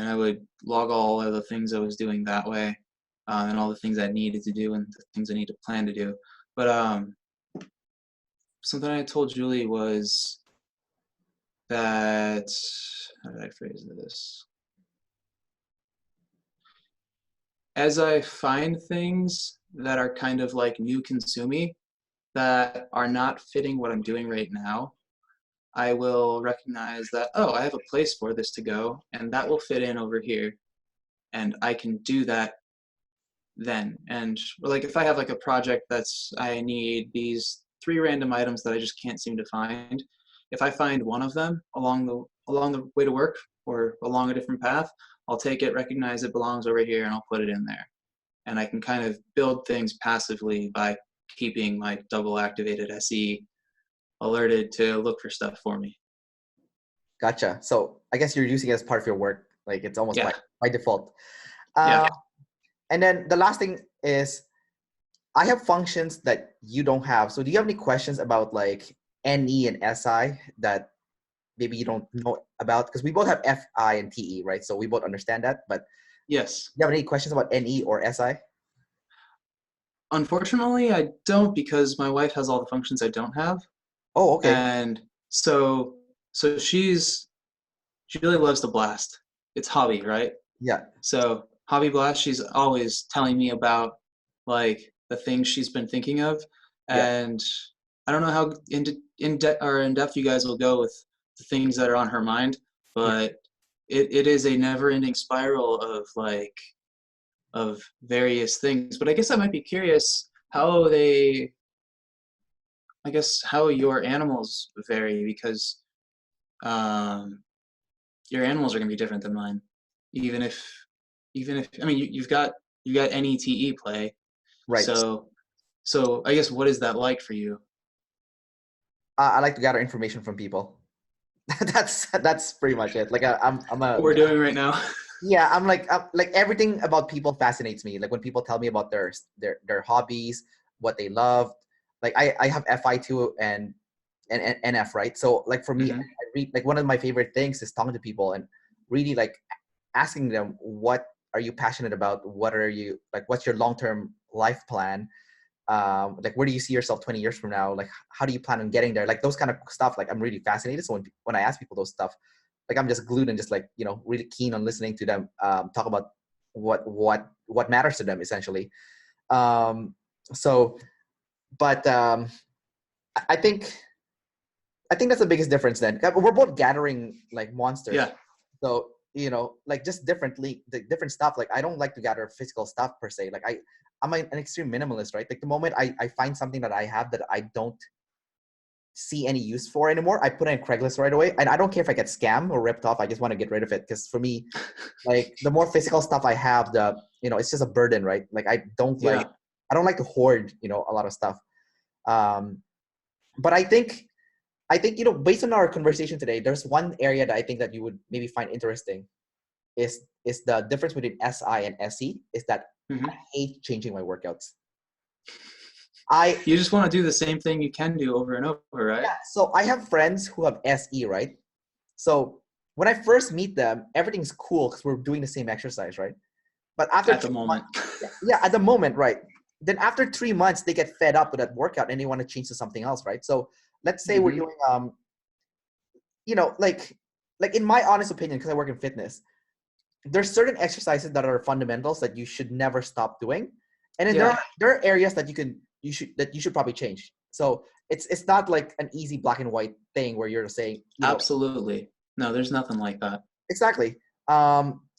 I would log all of the things I was doing that way, and all the things I needed to do and the things I need to plan to do. But something I told Julie was that, how did I phrase this? As I find things that are kind of like new consumey that are not fitting what I'm doing right now, I will recognize that, oh, I have a place for this to go, and that will fit in over here, and I can do that then. And like if I have like a project that's I need these three random items that I just can't seem to find, if I find one of them along the way to work or along a different path, I'll take it, recognize it belongs over here, and I'll put it in there. And I can kind of build things passively by keeping my double activated SE alerted to look for stuff for me. Gotcha. So I guess you're using it as part of your work. Like it's almost by, Yeah, by default. yeah. And then the last thing is, I have functions that you don't have. So do you have any questions about like NE and SI that maybe you don't know about? Because we both have FI and TE, right? So we both understand that. But Yes. do you have any questions about NE or SI? Unfortunately, I don't because my wife has all the functions I don't have. Oh, okay. And so she really loves to blast. It's hobby, right? Yeah. So hobby blast, she's always telling me about like the things she's been thinking of, Yeah. and I don't know how in depth you guys will go with the things that are on her mind, Yeah. but it is a never ending spiral of like of various things. But I guess I might be curious how they I guess how your animals vary because um, your animals are going to be different than mine. Even if, I mean, you've got you got NETE play. Right. So I guess what is that like for you? I like to gather information from people. That's pretty much it. Like I'm What a we're doing right now. yeah, I'm like everything about people fascinates me. Like when people tell me about their hobbies, what they love. Like I have FI too and NF, right? So like for me, I Hmm. read like one of my favorite things is talking to people and really like asking them what are you passionate about? What are you like? What's your long term life plan? Like where do you see yourself 20 years from now? Like how do you plan on getting there? Like those kind of stuff. Like I'm really fascinated. So when I ask people those stuff, like I'm just glued and just like really keen on listening to them talk about what matters to them essentially. Um, so, but I think that's the biggest difference. Then we're both gathering like monsters, Yeah. so like just the different stuff. Like I don't like to gather physical stuff per se. Like I'm an extreme minimalist, right? Like the moment I find something that I have that I don't see any use for anymore, I put it in Craigslist right away. And I don't care if I get scammed or ripped off. I just want to get rid of it because for me, like the more physical stuff I have, the it's just a burden, right? Like Yeah. I don't like to hoard a lot of stuff. Um, but I think based on our conversation today, there's one area that I think that you would maybe find interesting is the difference between SI and SE is that Hmm. I hate changing my workouts. I You just want to do the same thing you can do over and over, right? Yeah, so I have friends who have SE, right? So when I first meet them, everything's cool because we're doing the same exercise, right? But after At the 3 months, moment. yeah, at the moment, right? Then after 3 months, they get fed up with that workout and they want to change to something else, right? So let's say we're Hmm. doing like in my honest opinion, because I work in fitness, there's certain exercises that are fundamentals that you should never stop doing, and then Yeah. there are areas that you should probably change. So it's not like an easy black and white thing where you're saying Absolutely. No, there's nothing like that. exactly.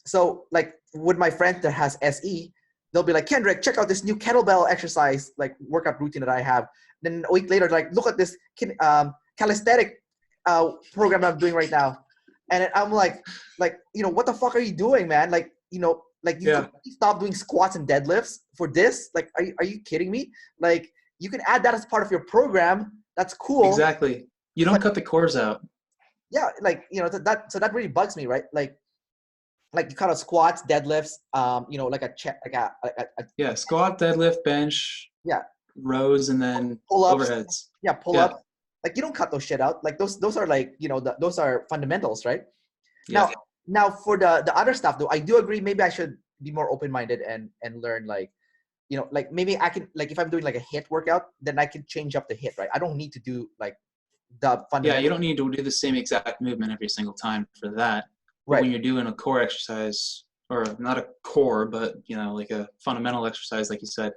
So like with my friend that has SE, they'll be like, Kendrick, check out this new kettlebell exercise like workout routine that I have. Then a week later, like, look at this calisthenic program I'm doing right now. And I'm like, what the fuck are you doing, man? Like, like you could Yeah. stop doing squats and deadlifts for this. Like, are you kidding me? Like, you can add that as part of your program. That's cool. Exactly. You don't But cut the cores out. yeah, like, so that really bugs me, right? Like you cut out squats, deadlifts, like a check, Yeah. Squat, deadlift, bench, yeah, rows, and then pull-ups, overheads. yeah, Yeah. pull-ups. Like you don't cut those shit out. Like those are like those are fundamentals, right? Yeah. Now for the other stuff though, I do agree. Maybe I should be more open-minded and learn like like maybe I can like if I'm doing like a hit workout, then I can change up the hit, right? I don't need to do like the Yeah. You fundamental, don't need to do the same exact movement every single time for that. But right? when you're doing a core exercise, or not a core, but like a fundamental exercise, like you said,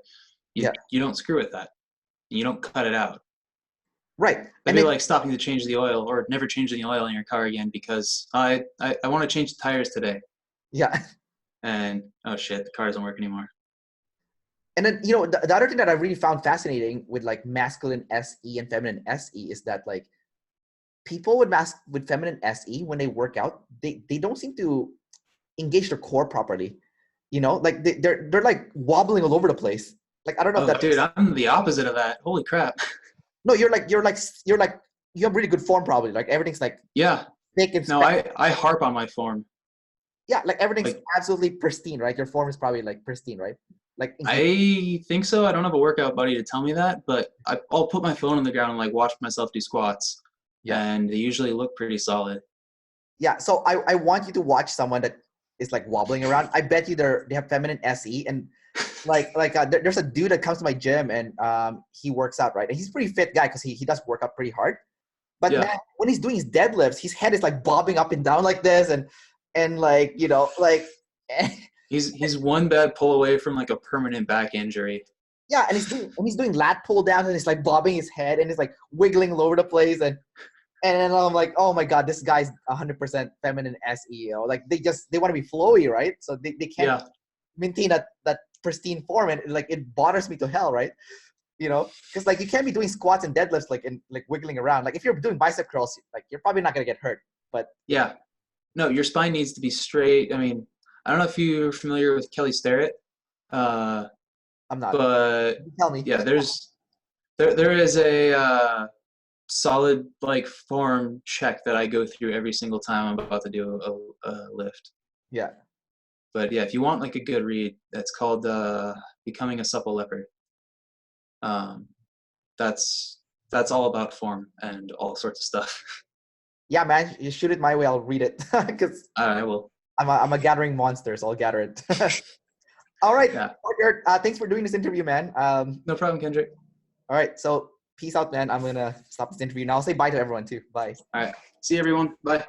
you Yeah, you don't screw with that. You don't cut it out. right. That'd And be then like stopping to change the oil or never changing the oil in your car again because I want to change the tires today. yeah, And oh shit, the car doesn't work anymore. and then the other thing that I really found fascinating with like masculine SE and feminine SE is that like people with feminine SE when they work out, they don't seem to engage their core properly. Like they're like wobbling all over the place. Like I don't know if Oh that dude, makes I'm the opposite of that. Holy crap. no. You're like you have really good form probably. Like everything's like Yeah. thick and No, I harp on my form. yeah, like everything's Like absolutely pristine, right? Your form is probably like pristine, right? Like I think so. I don't have a workout buddy to tell me that, but I'll put my phone on the ground and like watch myself do squats, yeah, and they usually look pretty solid. yeah. So I want you to watch someone that is like wobbling around. I bet you they have feminine SE and there's a dude that comes to my gym and he works out, right? And he's a pretty fit guy because he does work out pretty hard. But Yeah. man, when he's doing his deadlifts, his head is like bobbing up and down like this, and like like He's one bad pull away from like a permanent back injury. yeah, and he's doing lat pull downs and he's like bobbing his head and he's like wiggling all over the place and then I'm like, oh my god, this guy's 100% feminine SEO. Like they want to be flowy, right? So they can't Yeah. maintain that pristine form and like it bothers me to hell, right? Because like you can't be doing squats and deadlifts like and like wiggling around. Like if you're doing bicep curls, like you're probably not gonna get hurt. But Yeah. No, your spine needs to be straight. I mean, I don't know if you're familiar with Kelly Starrett. Uh, I'm not. but Tell me. yeah, there is a solid like form check that I go through every single time I'm about to do a lift. Yeah. But yeah, if you want like a good read, that's called Becoming a Supple Leopard. Um, that's all about form and all sorts of stuff. Yeah, man. You shoot it my way. I'll read it because I will. I'm a gathering monster, so I'll gather it. All right, Yeah, Parker, thanks for doing this interview, man. no problem, Kendrick. All right, so peace out, man. I'm gonna stop this interview now. I'll say bye to everyone too. Bye. All right, see you, everyone. Bye.